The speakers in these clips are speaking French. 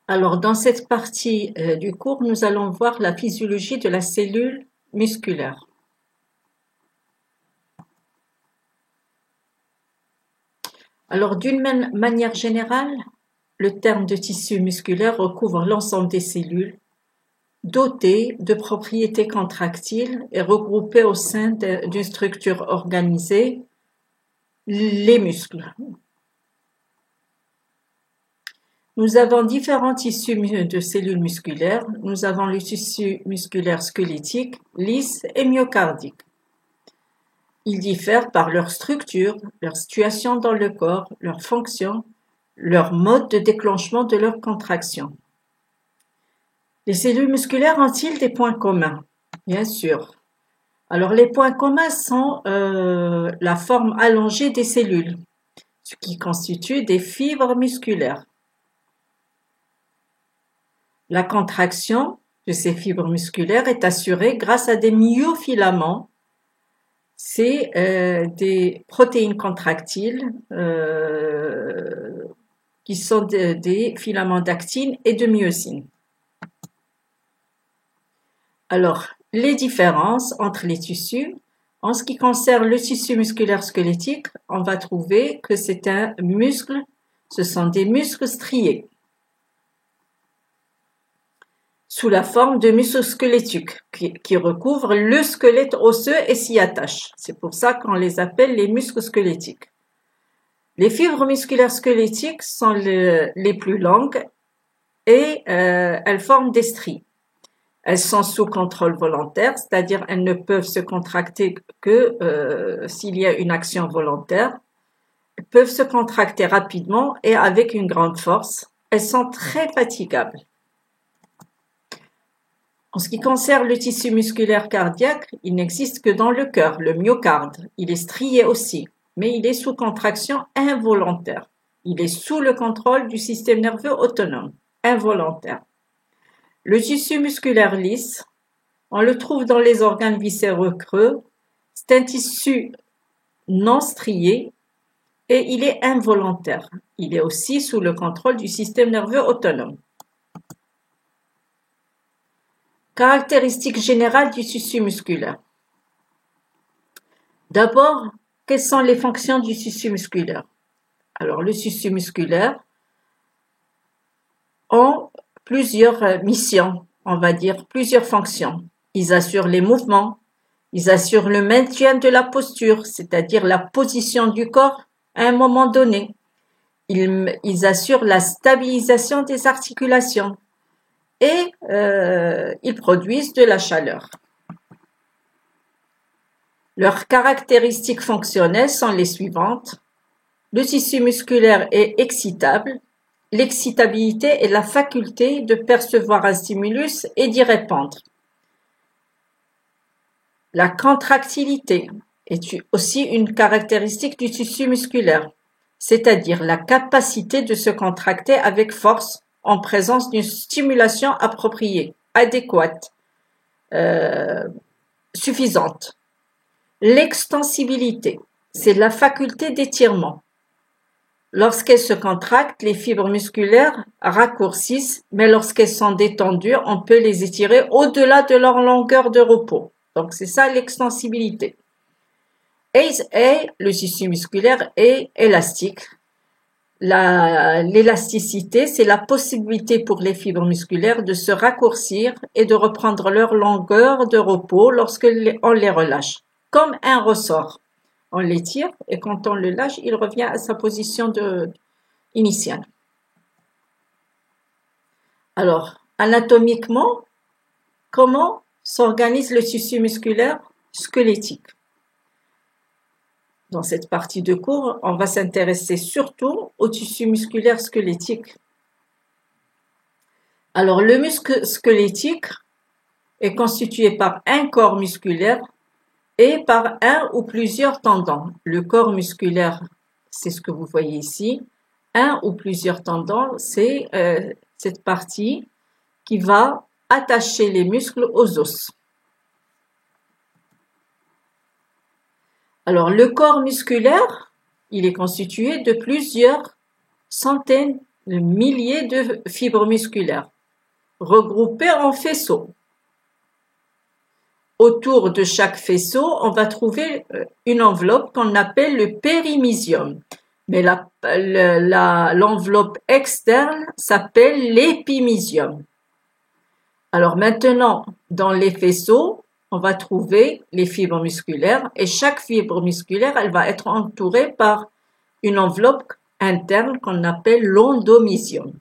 Alors, dans cette partie du cours, nous allons voir la physiologie de la cellule musculaire. Alors, d'une manière générale, le terme de tissu musculaire recouvre l'ensemble des cellules dotées de propriétés contractiles et regroupées au sein d'une structure organisée, les muscles. Nous avons différents tissus de cellules musculaires. Nous avons le tissu musculaire squelettique, lisse et myocardique. Ils diffèrent par leur structure, leur situation dans le corps, leur fonction, leur mode de déclenchement de leur contraction. Les cellules musculaires ont-ils des points communs? Bien sûr. Alors, les points communs sont la forme allongée des cellules, ce qui constitue des fibres musculaires. La contraction de ces fibres musculaires est assurée grâce à des myofilaments. C'est des protéines contractiles qui sont des filaments d'actine et de myosine. Alors, les différences entre les tissus. En ce qui concerne le tissu musculaire squelettique, on va trouver que c'est un muscle, ce sont des muscles striés, sous la forme de muscles squelettiques qui recouvrent le squelette osseux et s'y attachent. C'est pour ça qu'on les appelle les muscles squelettiques. Les fibres musculaires squelettiques sont les plus longues et elles forment des stries. Elles sont sous contrôle volontaire, c'est-à-dire elles ne peuvent se contracter que s'il y a une action volontaire. Elles peuvent se contracter rapidement et avec une grande force. Elles sont très fatigables. En ce qui concerne le tissu musculaire cardiaque, il n'existe que dans le cœur, le myocarde. Il est strié aussi, mais il est sous contraction involontaire. Il est sous le contrôle du système nerveux autonome, involontaire. Le tissu musculaire lisse, on le trouve dans les organes viscéreux creux. C'est un tissu non strié et il est involontaire. Il est aussi sous le contrôle du système nerveux autonome. Caractéristiques générales du tissu musculaire. D'abord, quelles sont les fonctions du tissu musculaire? Alors, le tissu musculaire a plusieurs missions, on va dire, plusieurs fonctions. Ils assurent les mouvements, ils assurent le maintien de la posture, c'est-à-dire la position du corps à un moment donné. Ils assurent la stabilisation des articulations et ils produisent de la chaleur. Leurs caractéristiques fonctionnelles sont les suivantes. Le tissu musculaire est excitable. L'excitabilité est la faculté de percevoir un stimulus et d'y répondre. La contractilité est aussi une caractéristique du tissu musculaire, c'est-à-dire la capacité de se contracter avec force en présence d'une stimulation appropriée, adéquate, suffisante. L'extensibilité, c'est la faculté d'étirement. Lorsqu'elles se contractent, les fibres musculaires raccourcissent, mais lorsqu'elles sont détendues, on peut les étirer au-delà de leur longueur de repos. Donc, c'est ça l'extensibilité. Et le tissu musculaire est élastique. L'élasticité, c'est la possibilité pour les fibres musculaires de se raccourcir et de reprendre leur longueur de repos lorsque on les relâche, comme un ressort. On l'étire et quand on le lâche, il revient à sa position initiale. Alors, anatomiquement, comment s'organise le tissu musculaire squelettique? Dans cette partie de cours, on va s'intéresser surtout au tissu musculaire squelettique. Alors, le muscle squelettique est constitué par un corps musculaire et par un ou plusieurs tendons. Le corps musculaire, c'est ce que vous voyez ici. Un ou plusieurs tendons, c'est cette partie qui va attacher les muscles aux os. Alors, le corps musculaire, il est constitué de plusieurs centaines de milliers de fibres musculaires regroupées en faisceaux. Autour de chaque faisceau, on va trouver une enveloppe qu'on appelle le périmysium. Mais l'enveloppe externe s'appelle l'épimysium. Alors maintenant, dans les faisceaux, on va trouver les fibres musculaires et chaque fibre musculaire, elle va être entourée par une enveloppe interne qu'on appelle l'endomysium.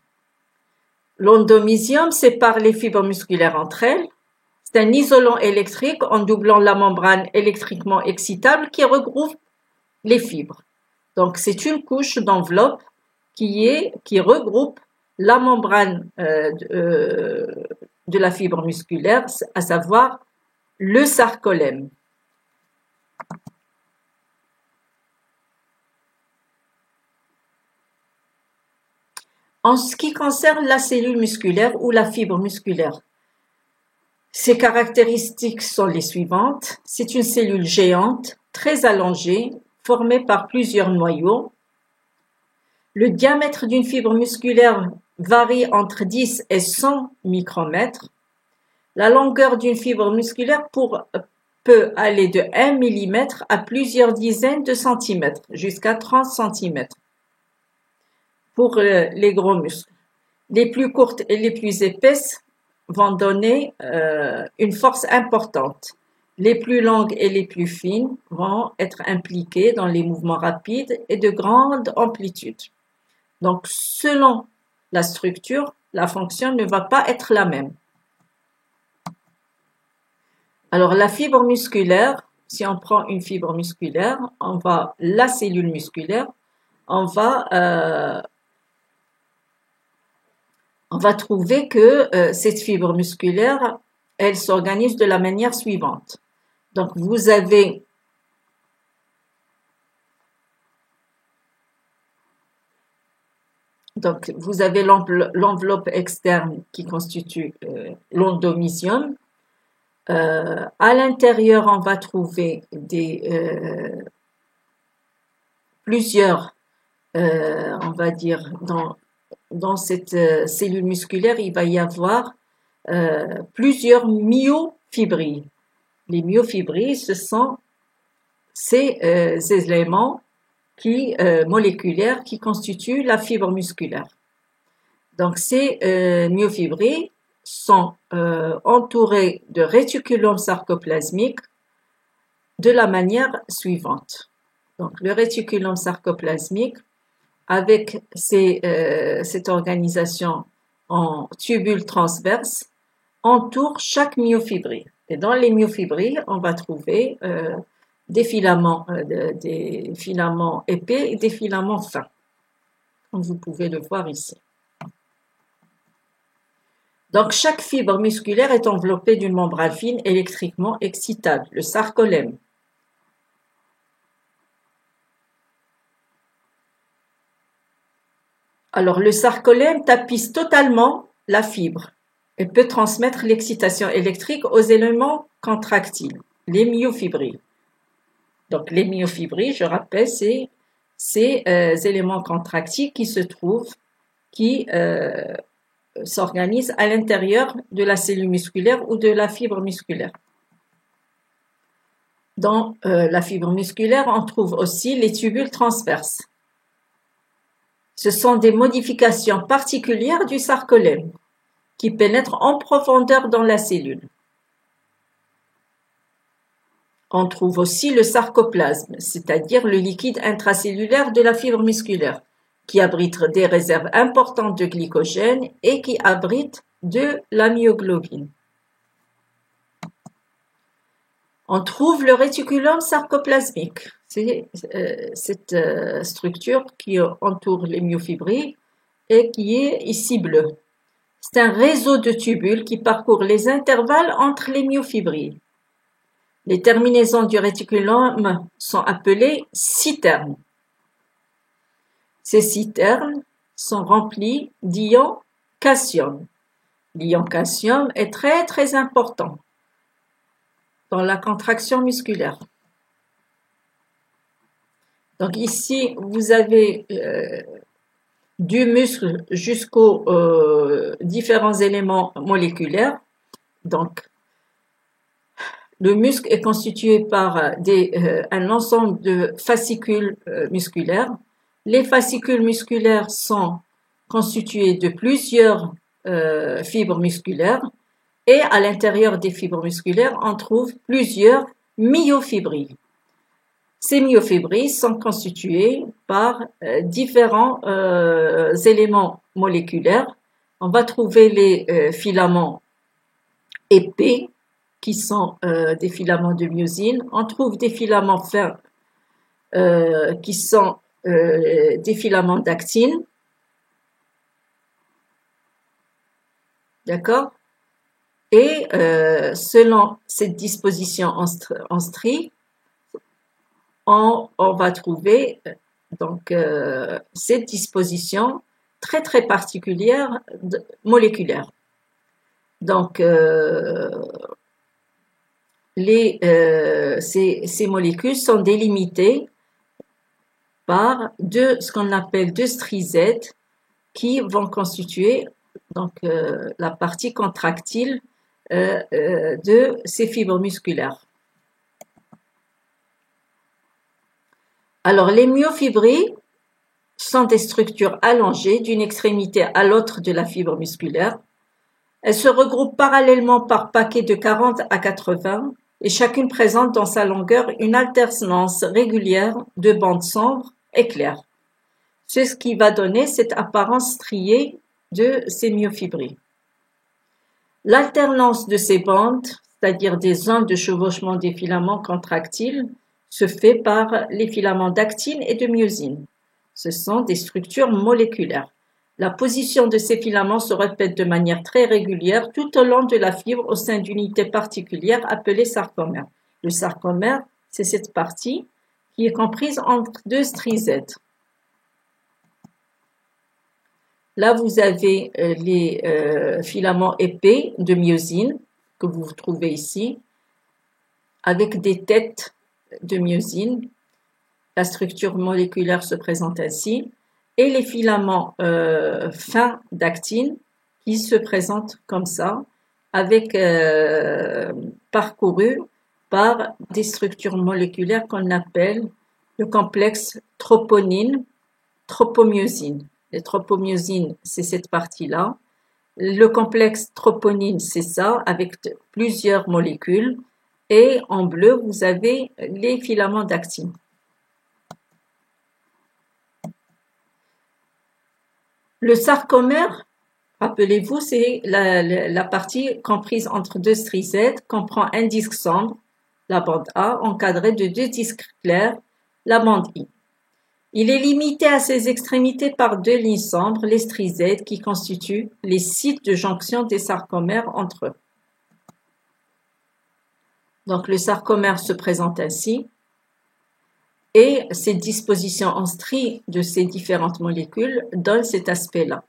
L'endomysium sépare les fibres musculaires entre elles. C'est un isolant électrique en doublant la membrane électriquement excitable qui regroupe les fibres. Donc, c'est une couche d'enveloppe qui regroupe la membrane de la fibre musculaire, à savoir le sarcolème. En ce qui concerne la cellule musculaire ou la fibre musculaire, ses caractéristiques sont les suivantes. C'est une cellule géante, très allongée, formée par plusieurs noyaux. Le diamètre d'une fibre musculaire varie entre 10 et 100 micromètres. La longueur d'une fibre musculaire peut aller de 1 mm à plusieurs dizaines de centimètres, jusqu'à 30 cm pour les gros muscles. Les plus courtes et les plus épaisses vont donner une force importante. Les plus longues et les plus fines vont être impliquées dans les mouvements rapides et de grande amplitude. Donc, selon la structure, la fonction ne va pas être la même. Alors, la fibre musculaire, si on prend une fibre musculaire, la cellule musculaire, on va trouver que cette fibre musculaire, elle s'organise de la manière suivante. Donc, vous avez l'enveloppe externe qui constitue l'endomysium. À l'intérieur, on va trouver plusieurs, on va dire, dans cette cellule musculaire, il va y avoir plusieurs myofibrilles. Les myofibrilles, ce sont ces éléments moléculaires qui constituent la fibre musculaire. Donc, ces myofibrilles sont entourées de réticulum sarcoplasmique de la manière suivante. Donc, le réticulum sarcoplasmique, avec cette organisation en tubules transverses, entoure chaque myofibrille. Et dans les myofibrilles, on va trouver des filaments épais et des filaments fins, comme vous pouvez le voir ici. Donc, chaque fibre musculaire est enveloppée d'une membrane fine électriquement excitable, le sarcolème. Alors, le sarcolème tapisse totalement la fibre et peut transmettre l'excitation électrique aux éléments contractiles, les myofibrilles. Donc, les myofibrilles, je rappelle, c'est ces éléments contractiles qui s'organisent à l'intérieur de la cellule musculaire ou de la fibre musculaire. Dans la fibre musculaire, on trouve aussi les tubules transverses. Ce sont des modifications particulières du sarcolème qui pénètrent en profondeur dans la cellule. On trouve aussi le sarcoplasme, c'est-à-dire le liquide intracellulaire de la fibre musculaire, qui abrite des réserves importantes de glycogène et qui abrite de la myoglobine. On trouve le réticulum sarcoplasmique. C'est cette structure qui entoure les myofibrilles et qui est ici bleue. C'est un réseau de tubules qui parcourt les intervalles entre les myofibrilles. Les terminaisons du réticulum sont appelées citernes. Ces citernes sont remplies d'ion calcium. L'ion calcium est très très important dans la contraction musculaire. Donc ici, vous avez du muscle jusqu'aux différents éléments moléculaires. Donc, le muscle est constitué par un ensemble de fascicules musculaires. Les fascicules musculaires sont constitués de plusieurs fibres musculaires et à l'intérieur des fibres musculaires, on trouve plusieurs myofibrilles. Ces myofibrilles sont constituées par différents éléments moléculaires. On va trouver les filaments épais, qui sont des filaments de myosine. On trouve des filaments fins qui sont des filaments d'actine. D'accord? Et selon cette disposition en strie, on va trouver donc cette disposition très très particulière moléculaire. Donc ces molécules sont délimitées par ce qu'on appelle deux stries Z qui vont constituer donc la partie contractile de ces fibres musculaires. Alors les myofibrilles sont des structures allongées d'une extrémité à l'autre de la fibre musculaire. Elles se regroupent parallèlement par paquets de 40 à 80 et chacune présente dans sa longueur une alternance régulière de bandes sombres et claires. C'est ce qui va donner cette apparence striée de ces myofibrilles. L'alternance de ces bandes, c'est-à-dire des zones de chevauchement des filaments contractiles, se fait par les filaments d'actine et de myosine. Ce sont des structures moléculaires. La position de ces filaments se répète de manière très régulière tout au long de la fibre au sein d'unités particulières appelées sarcomères. Le sarcomère, c'est cette partie qui est comprise entre deux stries Z. Là, vous avez les filaments épais de myosine que vous trouvez ici, avec des têtes de myosine. La structure moléculaire se présente ainsi. Et les filaments fins d'actine qui se présentent comme ça, avec parcourus par des structures moléculaires qu'on appelle le complexe troponine-tropomyosine. Les tropomyosines, c'est cette partie-là. Le complexe troponine, c'est ça, avec plusieurs molécules. Et en bleu, vous avez les filaments d'actine. Le sarcomère, rappelez-vous, c'est la partie comprise entre deux stries Z, comprend un disque sombre, la bande A, encadré de deux disques clairs, la bande I. Il est limité à ses extrémités par deux lignes sombres, les stries Z, qui constituent les sites de jonction des sarcomères entre eux. Donc le sarcomère se présente ainsi. Et cette disposition en stries de ces différentes molécules donne cet aspect-là.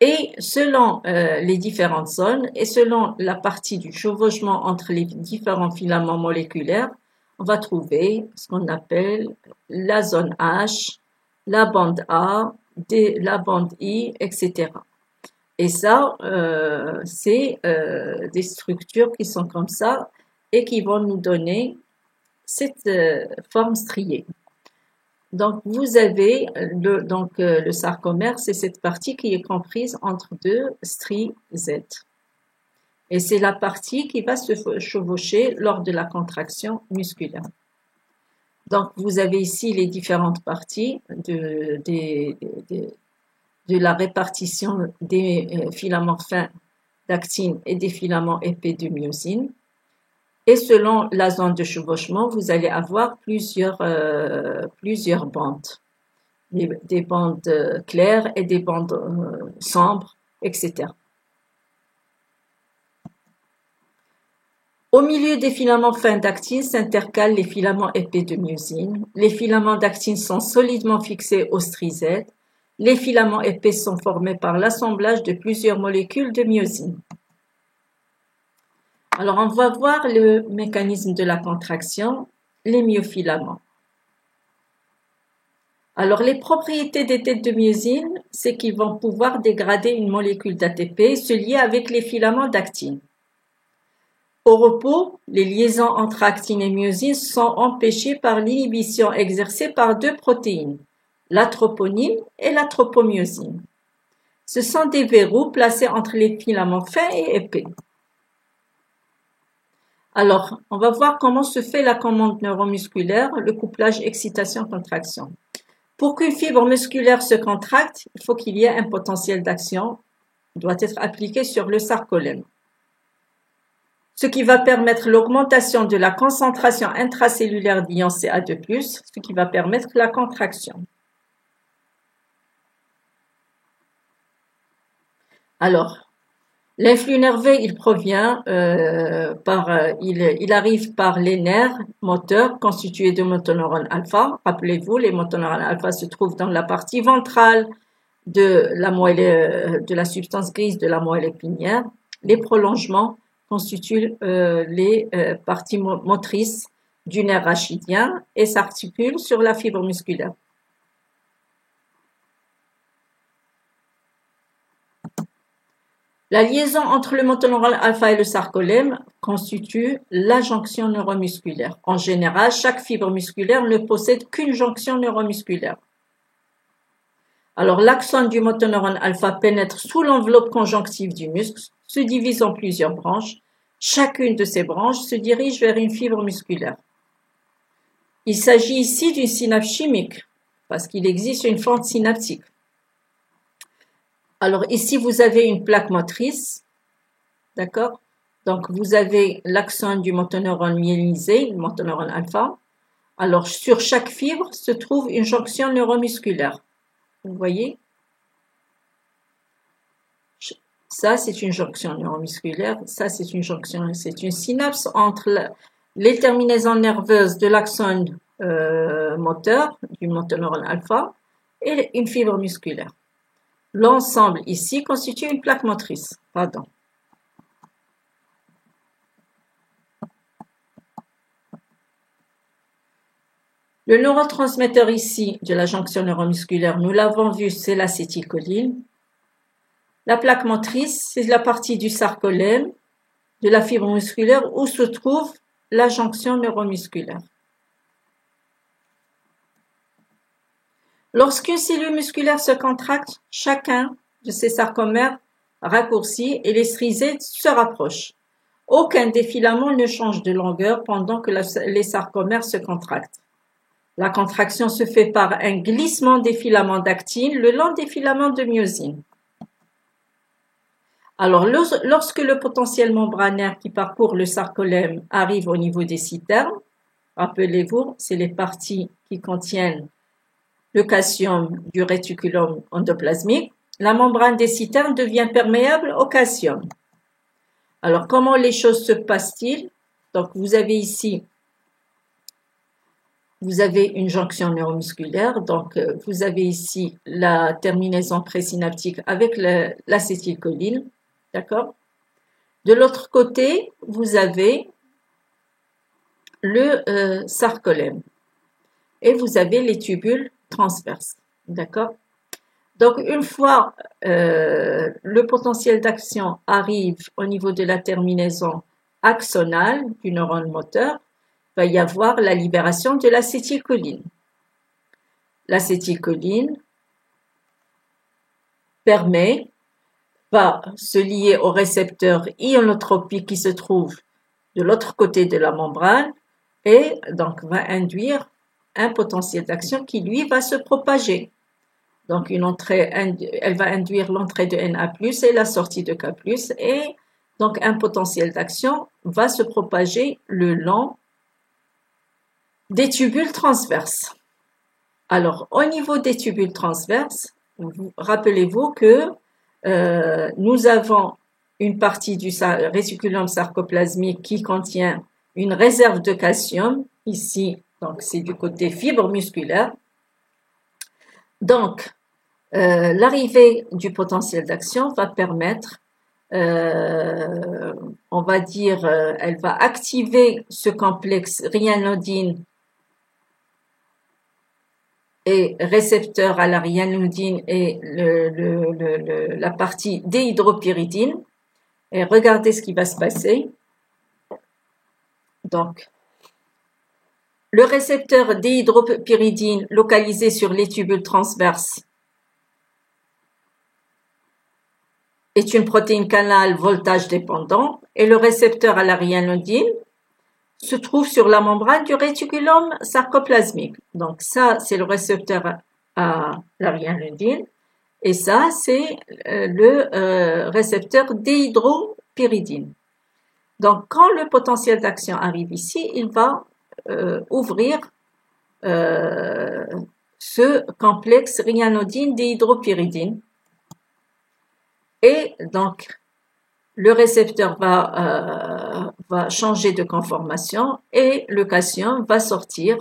Et selon les différentes zones et selon la partie du chevauchement entre les différents filaments moléculaires, on va trouver ce qu'on appelle la zone H, la bande A, la bande I, etc. Et ça, c'est des structures qui sont comme ça et qui vont nous donner cette forme striée. Donc, vous avez le sarcomère, c'est cette partie qui est comprise entre deux stries Z. Et c'est la partie qui va se chevaucher lors de la contraction musculaire. Donc, vous avez ici les différentes parties de la répartition des filaments fins d'actine et des filaments épais de myosine. Et selon la zone de chevauchement, vous allez avoir plusieurs bandes. Des bandes claires et des bandes sombres, etc. Au milieu des filaments fins d'actine s'intercalent les filaments épais de myosine. Les filaments d'actine sont solidement fixés aux stries Z. Les filaments épais sont formés par l'assemblage de plusieurs molécules de myosine. Alors, on va voir le mécanisme de la contraction, les myofilaments. Alors, les propriétés des têtes de myosine c'est qu'ils vont pouvoir dégrader une molécule d'ATP et se lier avec les filaments d'actine. Au repos, les liaisons entre actine et myosine sont empêchées par l'inhibition exercée par deux protéines, la troponine et la tropomyosine. Ce sont des verrous placés entre les filaments fins et épais. Alors, on va voir comment se fait la commande neuromusculaire, le couplage excitation-contraction. Pour qu'une fibre musculaire se contracte, il faut qu'il y ait un potentiel d'action qui doit être appliqué sur le sarcolème, ce qui va permettre l'augmentation de la concentration intracellulaire d'ion Ca2+, ce qui va permettre la contraction. Alors, l'influx nerveux, il provient il arrive par les nerfs moteurs constitués de motoneurones alpha. Rappelez-vous, les motoneurones alpha se trouvent dans la partie ventrale de la substance grise de la moelle épinière. Les prolongements constituent les parties motrices du nerf rachidien et s'articulent sur la fibre musculaire. La liaison entre le motoneuron alpha et le sarcolème constitue la jonction neuromusculaire. En général, chaque fibre musculaire ne possède qu'une jonction neuromusculaire. Alors, l'axone du motoneuron alpha pénètre sous l'enveloppe conjonctive du muscle, se divise en plusieurs branches. Chacune de ces branches se dirige vers une fibre musculaire. Il s'agit ici d'une synapse chimique, parce qu'il existe une fente synaptique. Alors ici, vous avez une plaque motrice, d'accord? Donc, vous avez l'axone du motoneurone myélinisé, le motoneurone alpha. Alors, sur chaque fibre se trouve une jonction neuromusculaire. Vous voyez? Ça, c'est une jonction neuromusculaire. Ça, c'est une jonction, c'est une synapse entre les terminaisons nerveuses de l'axone moteur, du motoneurone alpha, et une fibre musculaire. L'ensemble ici constitue une plaque motrice. Pardon. Le neurotransmetteur ici de la jonction neuromusculaire, nous l'avons vu, c'est l'acétylcholine. La plaque motrice, c'est la partie du sarcolème, de la fibre musculaire où se trouve la jonction neuromusculaire. Lorsqu'une cellule musculaire se contracte, chacun de ses sarcomères raccourcit et les strisés se rapprochent. Aucun des filaments ne change de longueur pendant que les sarcomères se contractent. La contraction se fait par un glissement des filaments d'actine le long des filaments de myosine. Alors, lorsque le potentiel membranaire qui parcourt le sarcolème arrive au niveau des citernes, rappelez-vous, c'est les parties qui contiennent le calcium du réticulum endoplasmique, la membrane des citernes devient perméable au calcium. Alors, comment les choses se passent-ils? Donc, vous avez ici, vous avez une jonction neuromusculaire. Donc, vous avez ici la terminaison présynaptique avec l'acétylcholine. D'accord? De l'autre côté, vous avez le sarcolème. Et vous avez les tubules transverses. D'accord? Donc, une fois le potentiel d'action arrive au niveau de la terminaison axonale du neurone moteur, il va y avoir la libération de l'acétylcholine. L'acétylcholine va se lier au récepteur ionotropique qui se trouve de l'autre côté de la membrane et donc va induire un potentiel d'action qui, lui, va se propager. Donc, elle va induire l'entrée de Na+, et la sortie de K+, et donc un potentiel d'action va se propager le long des tubules transverses. Alors, au niveau des tubules transverses, rappelez-vous que nous avons une partie du réticulum sarcoplasmique qui contient une réserve de calcium, ici, donc c'est du côté fibre musculaire. Donc, l'arrivée du potentiel d'action va permettre, on va dire, elle va activer ce complexe ryanodine et récepteur à la ryanodine et la partie déhydropyridine. Et regardez ce qui va se passer. Donc, le récepteur déhydropyridine localisé sur les tubules transverses est une protéine canal voltage dépendant et le récepteur à la ryanodine se trouve sur la membrane du réticulum sarcoplasmique. Donc ça, c'est le récepteur à la ryanodine et ça, c'est le récepteur déhydropyridine. Donc quand le potentiel d'action arrive ici, il va ouvrir ce complexe ryanodine déhydropyridine. Et donc, le récepteur va changer de conformation et le cation va sortir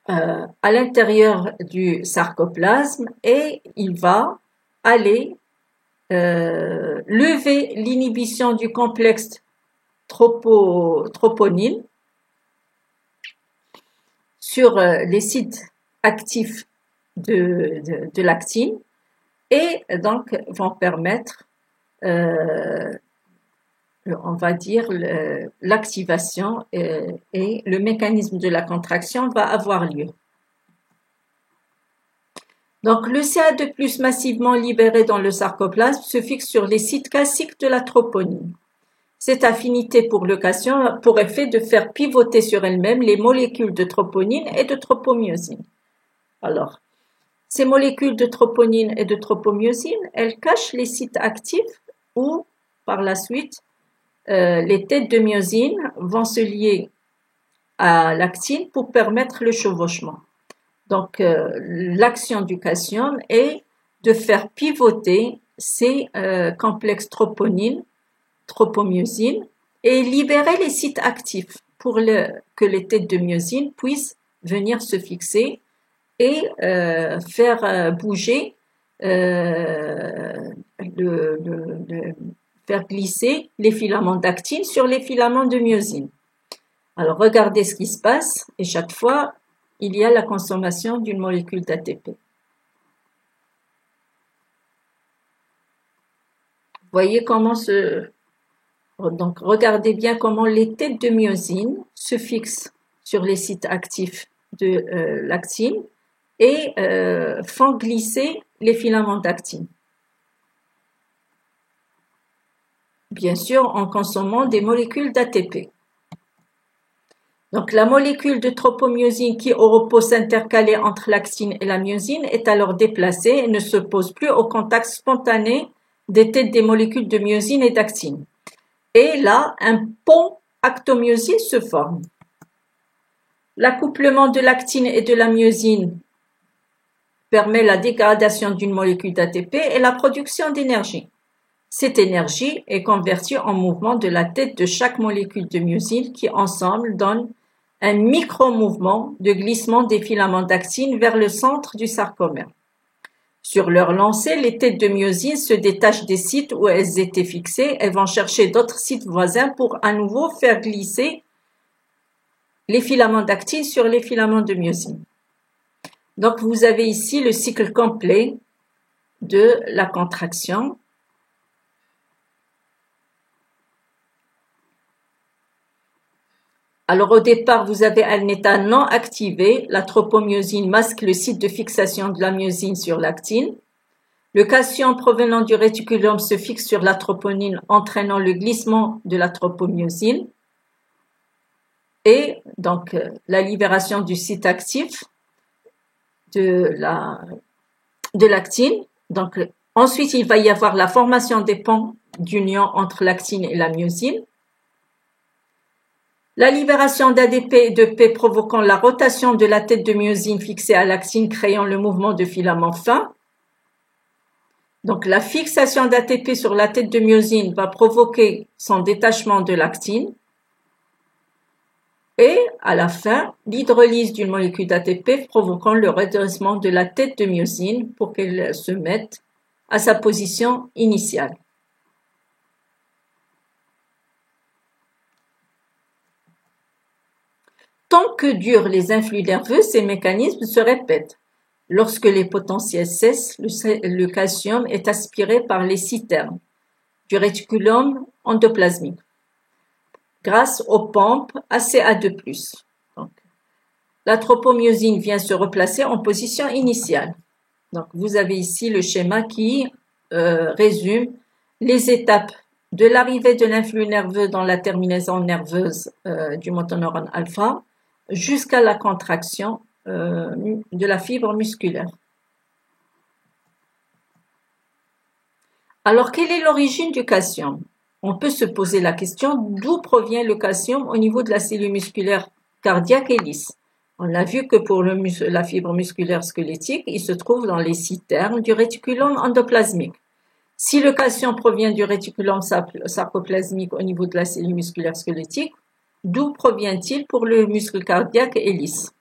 à l'intérieur du sarcoplasme et il va aller lever l'inhibition du complexe troponine sur les sites actifs de l'actine et donc vont permettre, on va dire, l'activation et le mécanisme de la contraction va avoir lieu. Donc le CA2+ massivement libéré dans le sarcoplasme se fixe sur les sites cassiques de la troponine. Cette affinité pour le cation a pour effet de faire pivoter sur elle-même les molécules de troponine et de tropomyosine. Alors, ces molécules de troponine et de tropomyosine, elles cachent les sites actifs où, par la suite, les têtes de myosine vont se lier à l'actine pour permettre le chevauchement. Donc, l'action du cation est de faire pivoter ces complexes troponine, tropomyosine et libérer les sites actifs pour que les têtes de myosine puissent venir se fixer et faire bouger, faire glisser les filaments d'actine sur les filaments de myosine. Alors, regardez ce qui se passe et chaque fois, il y a la consommation d'une molécule d'ATP. Voyez comment donc, regardez bien comment les têtes de myosine se fixent sur les sites actifs de l'actine et font glisser les filaments d'actine. Bien sûr, en consommant des molécules d'ATP. Donc, la molécule de tropomyosine qui au repos s'intercalait entre l'actine et la myosine est alors déplacée et ne se pose plus au contact spontané des têtes des molécules de myosine et d'actine. Et là, un pont actomyosine se forme. L'accouplement de l'actine et de la myosine permet la dégradation d'une molécule d'ATP et la production d'énergie. Cette énergie est convertie en mouvement de la tête de chaque molécule de myosine qui ensemble donnent un micro-mouvement de glissement des filaments d'actine vers le centre du sarcomère. Sur leur lancée, les têtes de myosine se détachent des sites où elles étaient fixées et vont chercher d'autres sites voisins pour à nouveau faire glisser les filaments d'actine sur les filaments de myosine. Donc, vous avez ici le cycle complet de la contraction. Alors, au départ, vous avez un état non activé. La tropomyosine masque le site de fixation de la myosine sur l'actine. Le cation provenant du réticulum se fixe sur la troponine, entraînant le glissement de la tropomyosine. Et donc, la libération du site actif de l'actine. Donc, ensuite, il va y avoir la formation des ponts d'union entre l'actine et la myosine. La libération d'ADP et de P provoquant la rotation de la tête de myosine fixée à l'actine, créant le mouvement de filament fin. Donc, la fixation d'ATP sur la tête de myosine va provoquer son détachement de l'actine. Et, à la fin, l'hydrolyse d'une molécule d'ATP provoquant le redressement de la tête de myosine pour qu'elle se mette à sa position initiale. Tant que durent les influx nerveux, ces mécanismes se répètent. Lorsque les potentiels cessent, le calcium est aspiré par les citernes du réticulum endoplasmique grâce aux pompes ACA2+. Donc, la tropomyosine vient se replacer en position initiale. Donc, vous avez ici le schéma qui résume les étapes de l'arrivée de l'influx nerveux dans la terminaison nerveuse du motoneurone alpha jusqu'à la contraction de la fibre musculaire. Alors, quelle est l'origine du calcium? On peut se poser la question d'où provient le calcium au niveau de la cellule musculaire cardiaque et lisse. On a vu que pour la fibre musculaire squelettique, il se trouve dans les citernes du réticulum endoplasmique. Si le calcium provient du réticulum sarcoplasmique au niveau de la cellule musculaire squelettique, d'où provient-il pour le muscle cardiaque et lisse?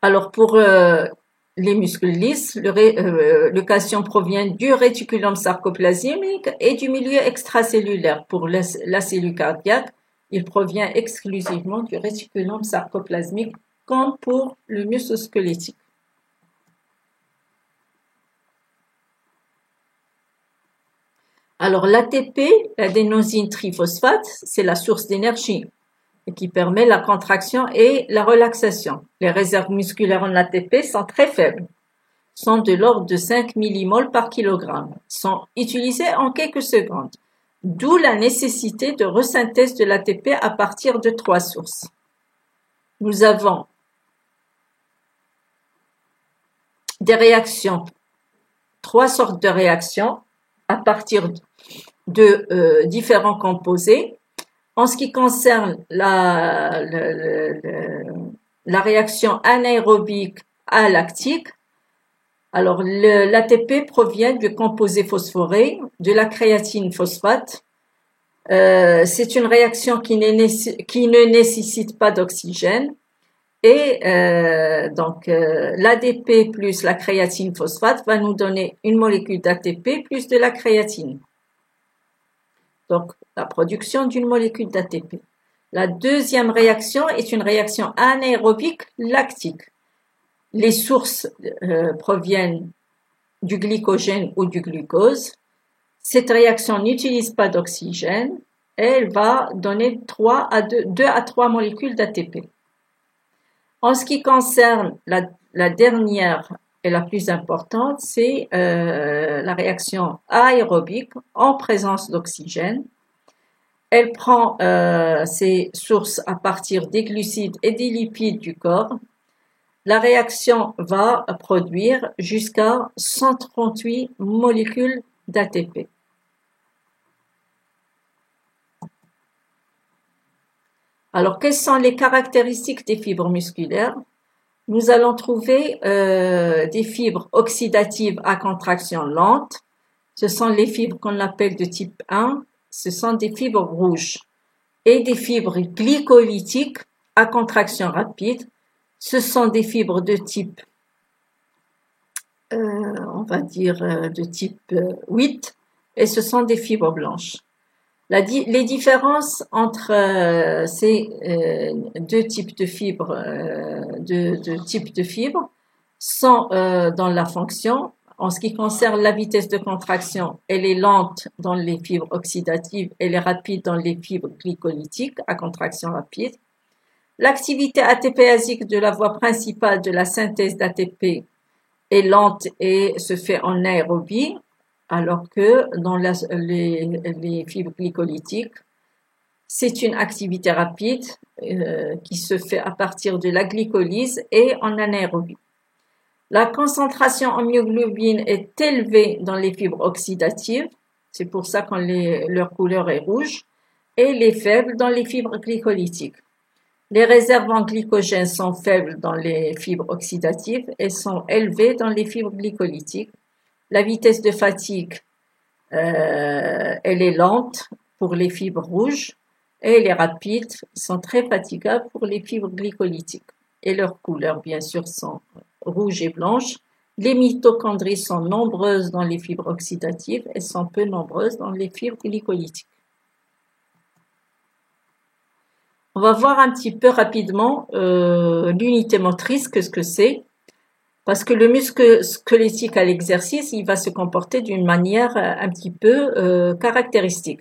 Alors pour les muscles lisses, le calcium provient du réticulum sarcoplasmique et du milieu extracellulaire. Pour la cellule cardiaque, il provient exclusivement du réticulum sarcoplasmique comme pour le muscle squelettique. Alors l'ATP, l'adénosine triphosphate, c'est la source d'énergie qui permet la contraction et la relaxation. Les réserves musculaires en ATP sont très faibles, sont de l'ordre de 5 millimoles par kilogramme, sont utilisées en quelques secondes, d'où la nécessité de resynthèse de l'ATP à partir de 3 sources. Nous avons des réactions, 3 sortes de réactions à partir de différents composés. En ce qui concerne la réaction anaérobique alactique, alors l'ATP provient du composé phosphoré, de la créatine phosphate. C'est une réaction qui ne nécessite pas d'oxygène. Et donc l'ADP plus la créatine phosphate va nous donner une molécule d'ATP plus de la créatine. Donc, la production d'une molécule d'ATP. La deuxième réaction est une réaction anaérobique lactique. Les sources proviennent du glycogène ou du glucose. Cette réaction n'utilise pas d'oxygène et elle va donner 2 à 3 molécules d'ATP. En ce qui concerne la dernière et la plus importante, c'est la réaction aérobique en présence d'oxygène. Elle prend ses sources à partir des glucides et des lipides du corps. La réaction va produire jusqu'à 138 molécules d'ATP. Alors, quelles sont les caractéristiques des fibres musculaires? Nous allons trouver des fibres oxydatives à contraction lente. Ce sont les fibres qu'on appelle de type 1. Ce sont des fibres rouges. Et des fibres glycolytiques à contraction rapide. Ce sont des fibres de type, on va dire, de type 8. Et ce sont des fibres blanches. Les différences entre ces deux types de fibres, sont dans la fonction. En ce qui concerne la vitesse de contraction, elle est lente dans les fibres oxydatives, elle est rapide dans les fibres glycolytiques à contraction rapide. L'activité ATPasique de la voie principale de la synthèse d'ATP est lente et se fait en aérobie, alors que dans les fibres glycolytiques, c'est une activité rapide qui se fait à partir de la glycolyse et en anaérobie. La concentration en myoglobine est élevée dans les fibres oxydatives, c'est pour ça que leur couleur est rouge, et elle est faible dans les fibres glycolytiques. Les réserves en glycogène sont faibles dans les fibres oxydatives et sont élevées dans les fibres glycolytiques. La vitesse de fatigue, elle est lente pour les fibres rouges et elle est rapide, sont très fatigables pour les fibres glycolytiques. Et leurs couleurs, bien sûr, sont rouges et blanches. Les mitochondries sont nombreuses dans les fibres oxydatives et sont peu nombreuses dans les fibres glycolytiques. On va voir un petit peu rapidement l'unité motrice, qu'est-ce que c'est. Parce que le muscle squelettique à l'exercice, il va se comporter d'une manière un petit peu caractéristique.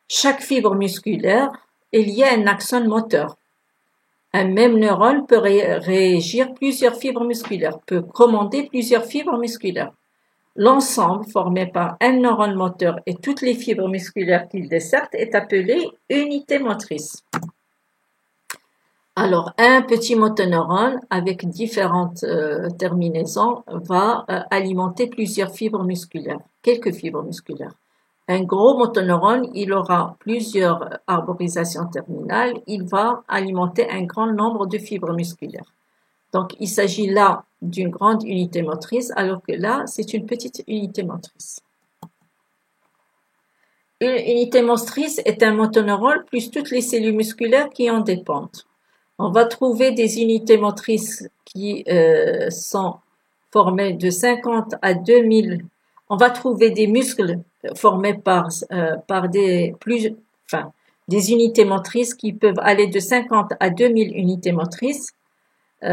Chaque fibre musculaire est liée à un axone moteur. Un même neurone peut régir plusieurs fibres musculaires, peut commander plusieurs fibres musculaires. L'ensemble formé par un neurone moteur et toutes les fibres musculaires qu'il desserte est appelé unité motrice. Alors, un petit motoneurone avec différentes terminaisons va alimenter plusieurs fibres musculaires, quelques fibres musculaires. Un gros motoneurone, il aura plusieurs arborisations terminales, il va alimenter un grand nombre de fibres musculaires. Donc, il s'agit là d'une grande unité motrice, alors que là, c'est une petite unité motrice. Une unité motrice est un motoneurone plus toutes les cellules musculaires qui en dépendent. On va trouver des unités motrices qui sont formées de 50 à 2000. On va trouver des muscles formés par des unités motrices qui peuvent aller de 50 à 2000 unités motrices. Et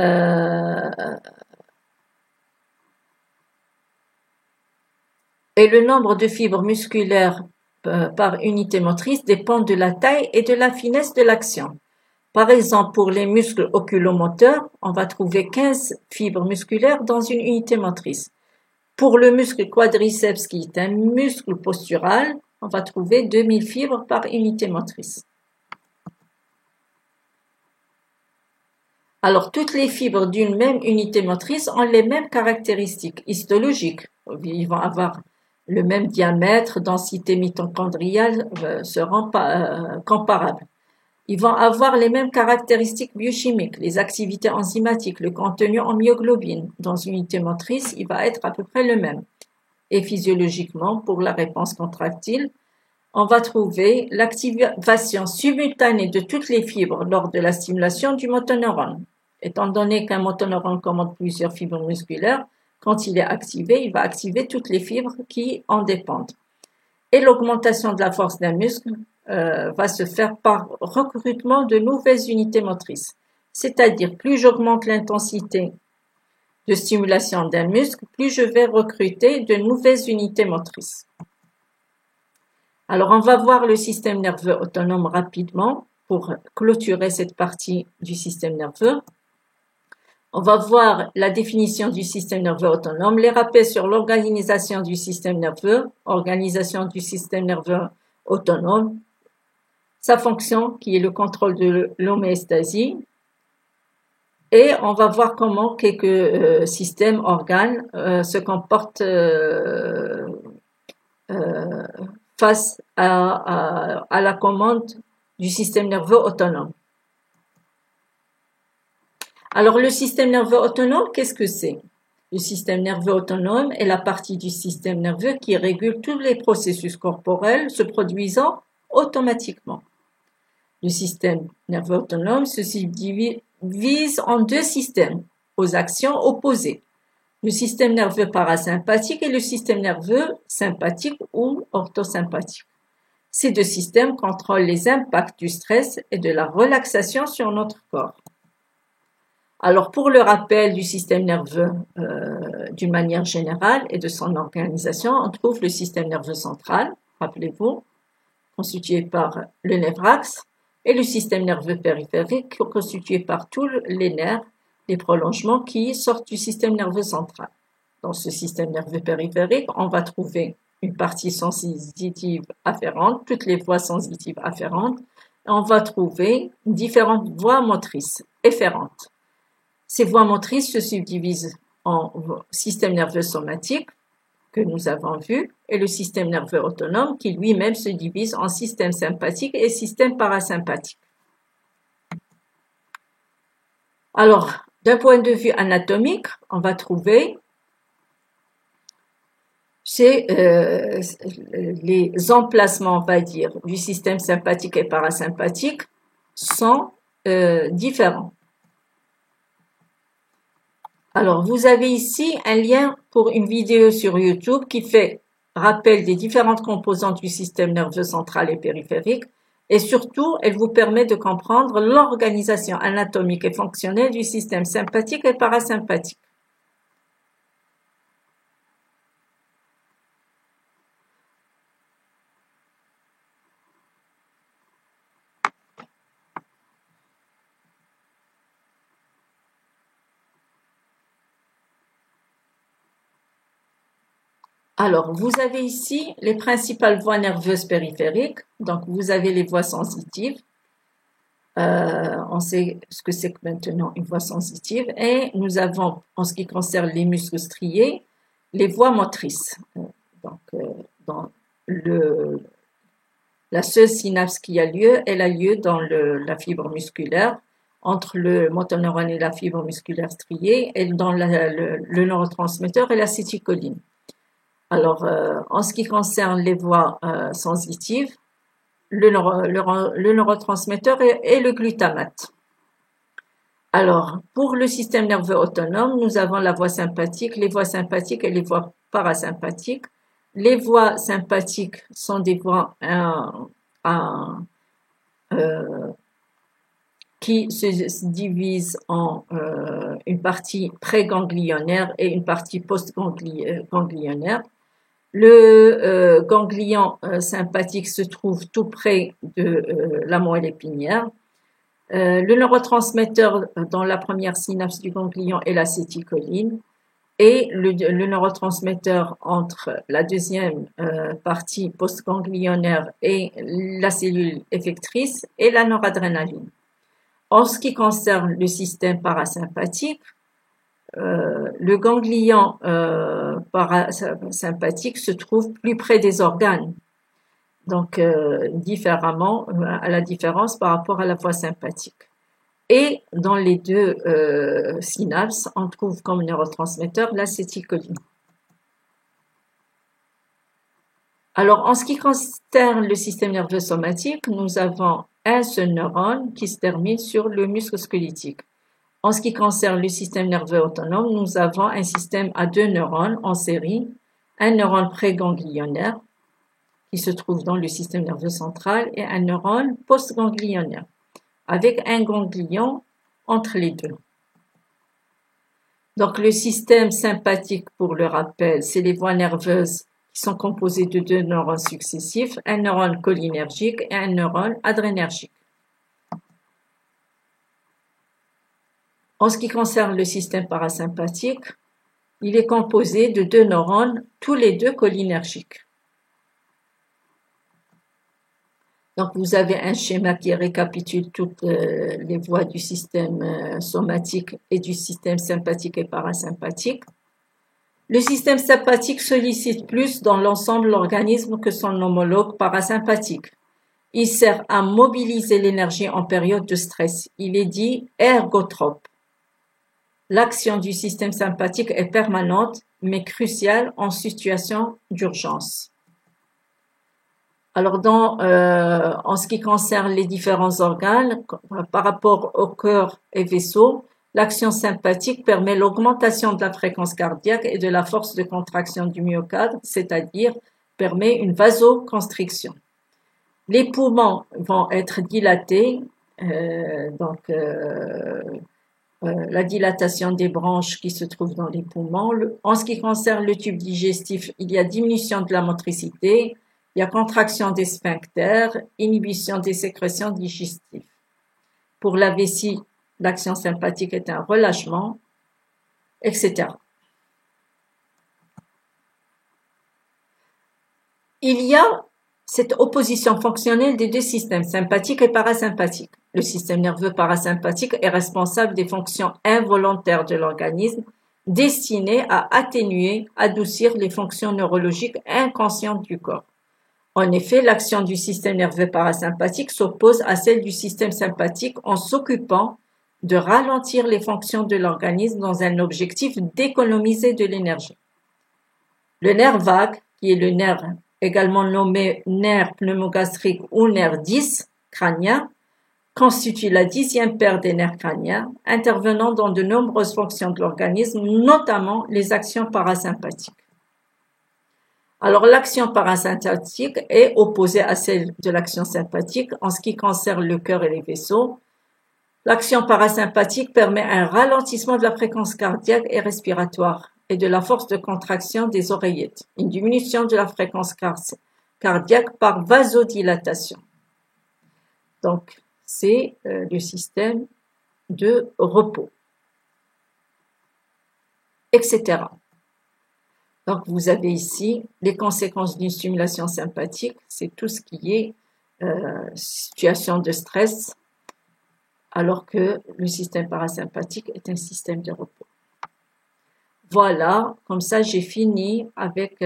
le nombre de fibres musculaires par unité motrice dépend de la taille et de la finesse de l'action. Par exemple, pour les muscles oculomoteurs, on va trouver 15 fibres musculaires dans une unité motrice. Pour le muscle quadriceps, qui est un muscle postural, on va trouver 2000 fibres par unité motrice. Alors, toutes les fibres d'une même unité motrice ont les mêmes caractéristiques histologiques. Ils vont avoir le même diamètre, densité mitochondriale seront comparables. Ils vont avoir les mêmes caractéristiques biochimiques, les activités enzymatiques, le contenu en myoglobine. Dans une unité motrice, il va être à peu près le même. Et physiologiquement, pour la réponse contractile, on va trouver l'activation simultanée de toutes les fibres lors de la stimulation du motoneurone. Étant donné qu'un motoneurone commande plusieurs fibres musculaires, quand il est activé, il va activer toutes les fibres qui en dépendent. Et l'augmentation de la force d'un muscle va se faire par recrutement de nouvelles unités motrices. C'est-à-dire, plus j'augmente l'intensité de stimulation d'un muscle, plus je vais recruter de nouvelles unités motrices. Alors, on va voir le système nerveux autonome rapidement pour clôturer cette partie du système nerveux. On va voir la définition du système nerveux autonome, les rappels sur l'organisation du système nerveux, organisation du système nerveux autonome, sa fonction qui est le contrôle de l'homéostasie, et on va voir comment quelques systèmes, organes se comportent face à la commande du système nerveux autonome. Alors, le système nerveux autonome, qu'est-ce que c'est? Le système nerveux autonome est la partie du système nerveux qui régule tous les processus corporels se produisant automatiquement. Le système nerveux autonome se divise en deux systèmes aux actions opposées. Le système nerveux parasympathique et le système nerveux sympathique ou orthosympathique. Ces deux systèmes contrôlent les impacts du stress et de la relaxation sur notre corps. Alors, pour le rappel du système nerveux d'une manière générale et de son organisation, on trouve le système nerveux central, rappelez-vous, constitué par le nerf axe, et le système nerveux périphérique, constitué par tous les nerfs, les prolongements qui sortent du système nerveux central. Dans ce système nerveux périphérique, on va trouver une partie sensitive afférente, toutes les voies sensitives afférentes, et on va trouver différentes voies motrices efférentes. Ces voies motrices se subdivisent en système nerveux somatique, que nous avons vu, et le système nerveux autonome qui lui-même se divise en système sympathique et système parasympathique. Alors, d'un point de vue anatomique, on va trouver les emplacements, on va dire, du système sympathique et parasympathique sont différents. Alors, vous avez ici un lien pour une vidéo sur YouTube qui fait rappel des différentes composantes du système nerveux central et périphérique Et surtout, elle vous permet de comprendre l'organisation anatomique et fonctionnelle du système sympathique et parasympathique. Alors, vous avez ici les principales voies nerveuses périphériques. Donc, vous avez les voies sensitives. On sait ce que c'est que maintenant une voie sensitive. Et nous avons, en ce qui concerne les muscles striés, les voies motrices. Dans la seule synapse qui a lieu, elle a lieu dans la fibre musculaire, entre le motoneurone et la fibre musculaire striée, et dans le neurotransmetteur et l'acétylcholine. Alors, en ce qui concerne les voies sensitives, le neurotransmetteur est le glutamate. Alors, pour le système nerveux autonome, nous avons la voie sympathique, les voies sympathiques et les voies parasympathiques. Les voies sympathiques sont des voies qui se divisent en une partie préganglionnaire et une partie postganglionnaire. Le ganglion sympathique se trouve tout près de la moelle épinière. Le neurotransmetteur dans la première synapse du ganglion est l'acétylcholine et le neurotransmetteur entre la deuxième partie postganglionnaire et la cellule effectrice est la noradrénaline. En ce qui concerne le système parasympathique, le ganglion parasympathique se trouve plus près des organes, donc différemment, à la différence par rapport à la voie sympathique. Et dans les deux synapses, on trouve comme neurotransmetteur l'acétylcholine. Alors, en ce qui concerne le système nerveux somatique, nous avons un seul neurone qui se termine sur le muscle squelettique. En ce qui concerne le système nerveux autonome, nous avons un système à deux neurones en série, un neurone préganglionnaire qui se trouve dans le système nerveux central et un neurone postganglionnaire avec un ganglion entre les deux. Donc le système sympathique, pour le rappel, c'est les voies nerveuses qui sont composées de deux neurones successifs, un neurone cholinergique et un neurone adrénergique. En ce qui concerne le système parasympathique, il est composé de deux neurones, tous les deux cholinergiques. Donc, vous avez un schéma qui récapitule toutes les voies du système somatique et du système sympathique et parasympathique. Le système sympathique sollicite plus dans l'ensemble l'organisme que son homologue parasympathique. Il sert à mobiliser l'énergie en période de stress. Il est dit ergotrope. L'action du système sympathique est permanente, mais cruciale en situation d'urgence. Alors, en ce qui concerne les différents organes, par rapport au cœur et vaisseau, l'action sympathique permet l'augmentation de la fréquence cardiaque et de la force de contraction du myocarde, c'est-à-dire permet une vasoconstriction. Les poumons vont être dilatés, la dilatation des branches qui se trouvent dans les poumons. En ce qui concerne le tube digestif, il y a diminution de la motricité, il y a contraction des sphincters, inhibition des sécrétions digestives. Pour la vessie, l'action sympathique est un relâchement, etc. Il y a cette opposition fonctionnelle des deux systèmes, sympathique et parasympathique. Le système nerveux parasympathique est responsable des fonctions involontaires de l'organisme destinées à atténuer, adoucir les fonctions neurologiques inconscientes du corps. En effet, l'action du système nerveux parasympathique s'oppose à celle du système sympathique en s'occupant de ralentir les fonctions de l'organisme dans un objectif d'économiser de l'énergie. Le nerf vague, qui est le nerf également nommé nerf pneumogastrique ou nerf 10 crânien, constitue la 10e paire des nerfs crâniens, intervenant dans de nombreuses fonctions de l'organisme, notamment les actions parasympathiques. Alors, l'action parasympathique est opposée à celle de l'action sympathique en ce qui concerne le cœur et les vaisseaux. L'action parasympathique permet un ralentissement de la fréquence cardiaque et respiratoire et de la force de contraction des oreillettes, une diminution de la fréquence cardiaque par vasodilatation. Donc, c'est le système de repos, etc. Donc, vous avez ici les conséquences d'une stimulation sympathique, c'est tout ce qui est situation de stress, alors que le système parasympathique est un système de repos. Voilà, comme ça j'ai fini avec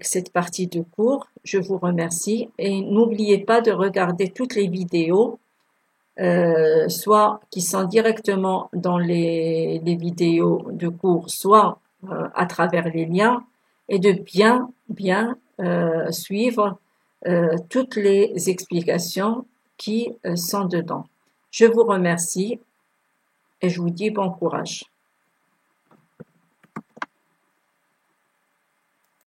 cette partie de cours. Je vous remercie et n'oubliez pas de regarder toutes les vidéos, soit qui sont directement dans les vidéos de cours, soit à travers les liens, et de bien suivre toutes les explications qui sont dedans. Je vous remercie et je vous dis bon courage.